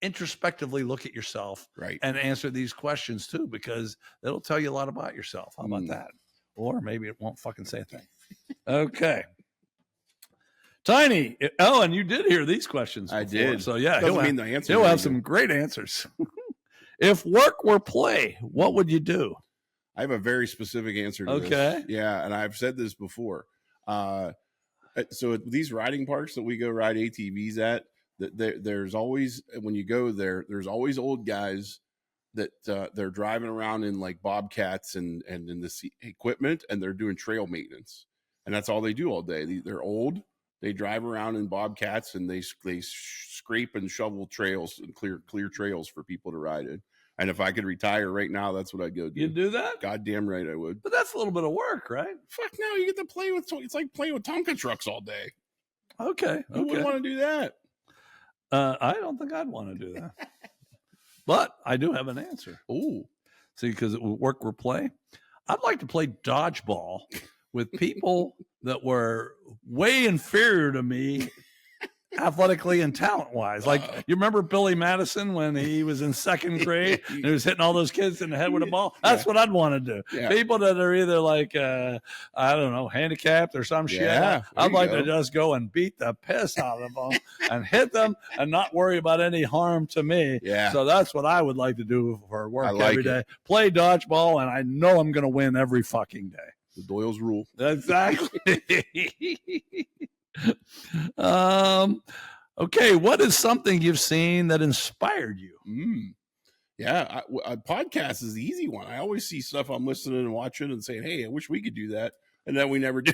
introspectively look at yourself and answer these questions too, because it'll tell you a lot about yourself. How about that? Or maybe it won't fucking say a thing. Okay. Tiny. Oh, and you did hear these questions before. I did. So yeah, he'll have some great answers. If work were play, what would you do? I have a very specific answer to this. Yeah, and I've said this before. So at these riding parks that we go ride ATVs at, there's always, when you go there, there's always old guys that they're driving around in like Bobcats and in this equipment, and they're doing trail maintenance, and that's all they do all day. They're old. They drive around in Bobcats and they scrape and shovel trails and clear trails for people to ride in. And if I could retire right now, that's what I'd go do. You'd do that? Goddamn right I would. But that's a little bit of work, right? Fuck no, you get to play with, it's like playing with Tonka trucks all day. Okay. Who would want to do that? I don't think I'd want to do that. But I do have an answer. Ooh. See, because it would work or play. I'd like to play dodgeball with people that were way inferior to me athletically and talent-wise. Like, you remember Billy Madison when he was in 2nd grade and he was hitting all those kids in the head with a ball? That's what I'd want to do. Yeah. People that are either like, I don't know, handicapped or some shit. I'd like to just go and beat the piss out of them and hit them and not worry about any harm to me. Yeah. So that's what I would like to do for work every day. Play dodgeball, and I know I'm going to win every fucking day. The Doyle's rule. Exactly. Okay, what is something you've seen that inspired you? Yeah, a podcast is the easy one. I always see stuff I'm listening and watching and saying, hey, I wish we could do that. And then we never do.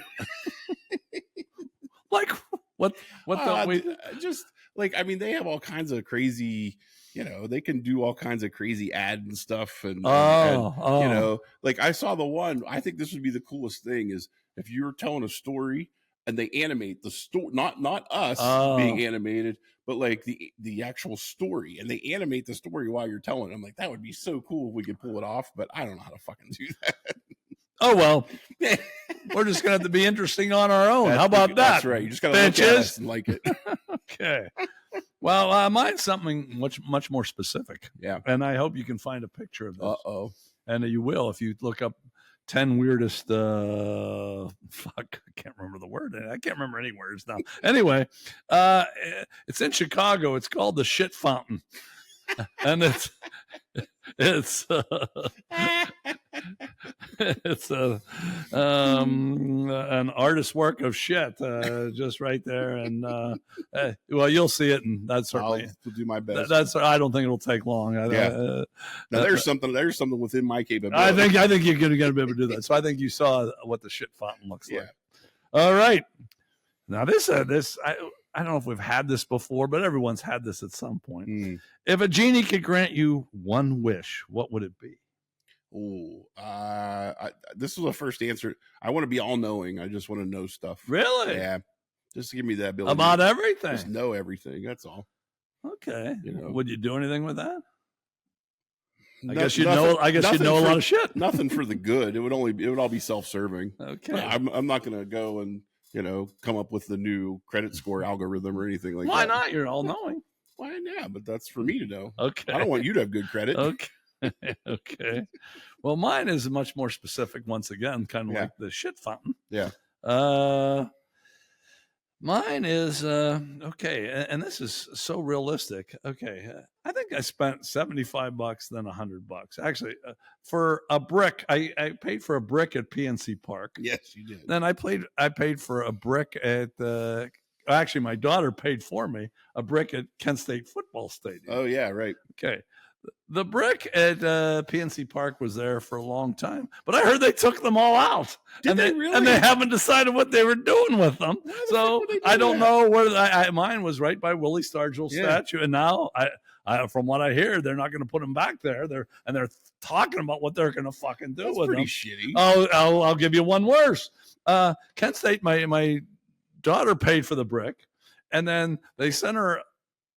Like, what don't we? Just, like, I mean, they have all kinds of crazy, they can do all kinds of crazy ad and stuff. And like I saw the one, I think this would be the coolest thing is if you're telling a story and they animate the story, not us being animated, but like the actual story, and they animate the story while you're telling it. I'm like, that would be so cool if we could pull it off, but I don't know how to fucking do that. Oh, well, We're just going to have to be interesting on our own. How about that? That's right. You just got to look at us and like it. Okay. Well, mine's something much more specific. Yeah. And I hope you can find a picture of this. Uh-oh. And you will if you look up 10 weirdest I can't remember the word. I can't remember any words now. Anyway, it's in Chicago. It's called the Shit Fountain. And it's an artist's work of shit, just right there. And well, you'll see it, and that's certainly I'll do my best. I don't think it'll take long. Now there's something within my capability. I think you're going to be able to do that. So I think you saw what the shit fountain looks like. Yeah. All right. Now this I don't know if we've had this before, but everyone's had this at some point. If a genie could grant you one wish, what would it be? This was the first answer. I want to be all knowing. I just want to know stuff. Really? Yeah. Just give me that ability. About everything. Just know everything. That's all. Okay. You know. Would you do anything with that? I guess nothing, you know a lot of shit. Nothing for the good. It would all be self-serving. Okay. I'm not going to go and come up with the new credit score algorithm or anything like that. Why not? You're all knowing. Why not? But that's for me to know. Okay. I don't want you to have good credit. Okay. Okay. Well, mine is much more specific. Once again, kind of like the shit fountain. Yeah. Mine is okay, and this is so realistic. Okay, I think I spent $75, then $100. Actually, for a brick, I paid for a brick at PNC Park. Yes, you did. Then I paid for a brick at actually, my daughter paid for me a brick at Kent State Football Stadium. Oh yeah, right. Okay. The brick at PNC Park was there for a long time, but I heard they took them all out. Did they really? And they haven't decided what they were doing with them. So I don't know where mine was right by Willie Stargell's statue. And now I from what I hear, they're not going to put them back there. They're talking about what they're going to fucking do with them. That's pretty shitty. Oh, I'll give you one worse. Kent State, my daughter paid for the brick, and then they sent her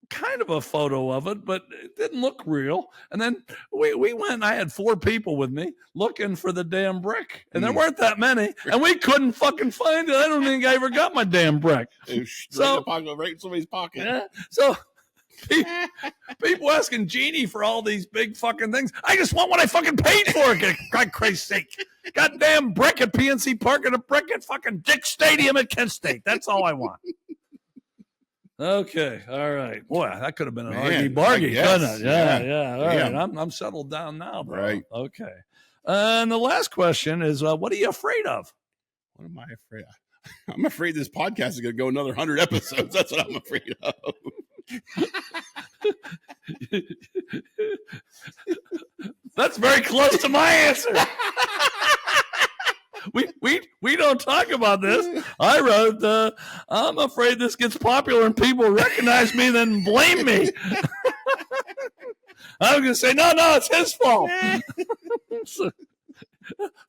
kind of a photo of it, but it didn't look real. And then we went, I had 4 people with me looking for the damn brick, and there weren't that many, and we couldn't fucking find it. I don't think I ever got my damn brick. So right in somebody's pocket. Yeah, so people asking Genie for all these big fucking things. I just want what I fucking paid for it. God Christ's sake. Goddamn brick at PNC Park and a brick at fucking Dick Stadium at Kent State. That's all I want. Okay, all right. Boy, that could have been an argy-bargy, couldn't it? Yeah. All right, I'm settled down now, bro. Right. Okay. And the last question is, what are you afraid of? What am I afraid of? I'm afraid this podcast is going to go another 100 episodes. That's what I'm afraid of. That's very close to my answer. We don't talk about this. I wrote, I'm afraid this gets popular and people recognize me, then blame me. I was going to say, no, it's his fault.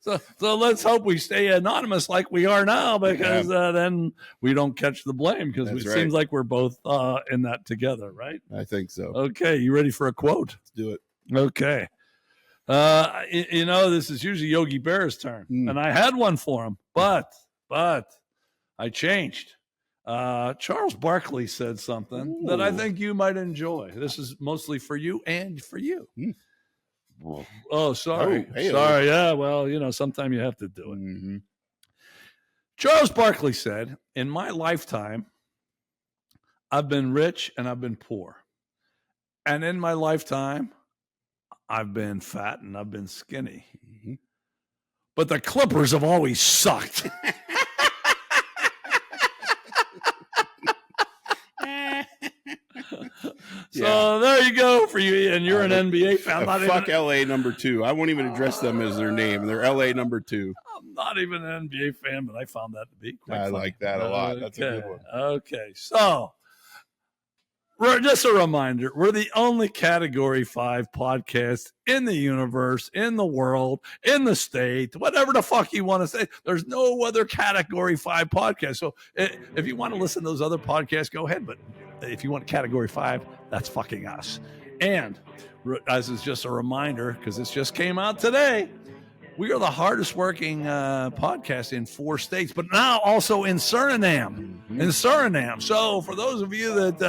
So let's hope we stay anonymous like we are now, because then we don't catch the blame, because it seems like we're both in that together, right? I think so. Okay, you ready for a quote? Let's do it. Okay. This is usually Yogi Berra's turn, and I had one for him, but I changed. Charles Barkley said something that I think you might enjoy. This is mostly for you and for you. Oh, sorry. Sorry. Yeah, well, sometime you have to do it. Mm-hmm. Charles Barkley said, in my lifetime, I've been rich and I've been poor. And in my lifetime, I've been fat and I've been skinny. Mm-hmm. But the Clippers have always sucked. So there you go for you, and you're an NBA fan. Fuck LA number 2. I won't even address them as their name. They're LA number 2. I'm not even an NBA fan, but I found that to be quite funny. Like that a lot. That's a good one. Okay, so just a reminder, we're the only Category 5 podcast in the universe, in the world, in the state, whatever the fuck you want to say. There's no other Category 5 podcast. So if you want to listen to those other podcasts, go ahead. But if you want Category 5, that's fucking us. And as is just a reminder, because this just came out today, We are the hardest working podcast in 4 states, but now also in Suriname. So for those of you that,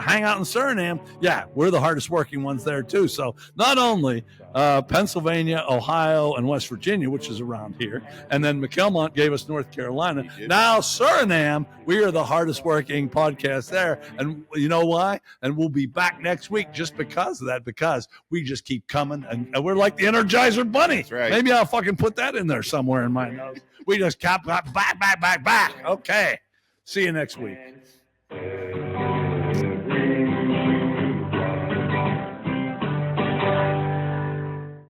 hang out in Suriname, yeah, we're the hardest working ones there too. So not only Pennsylvania, Ohio, and West Virginia, which is around here, and then McElmont gave us North Carolina. Now Suriname, we are the hardest working podcast there. And you know why? And we'll be back next week just because of that, because we just keep coming, and we're like the Energizer Bunny. That's right. Maybe I'll fucking put that in there somewhere in my notes. We just kept back. Okay. See you next week.